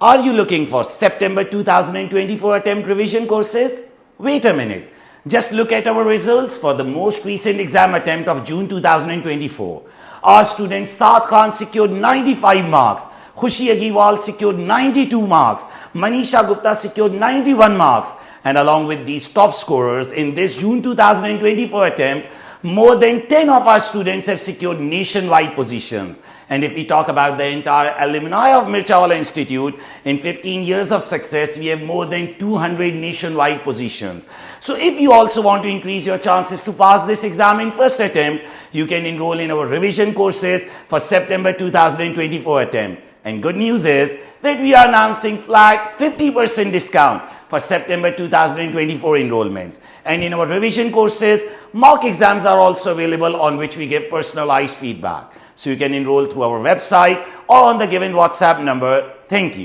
Are you looking for September 2024 attempt revision courses? Wait a minute. Just look at our results for the most recent exam attempt of June 2024. Our student Saad Khan secured 95 marks. Khushi Agiwal secured 92 marks. Manisha Gupta secured 91 marks. And along with these top scorers in this June 2024 attempt, more than 10 of our students have secured nationwide positions. And if we talk about the entire alumni of Mirchawala Institute, in 15 years of success, we have more than 200 nationwide positions. So if you also want to increase your chances to pass this exam in first attempt, you can enroll in our revision courses for September 2024 attempt. And good news is that we are announcing flat 50% discount for September 2024 enrollments. And in our revision courses, mock exams are also available on which we give personalized feedback. So you can enroll through our website or on the given WhatsApp number. Thank you.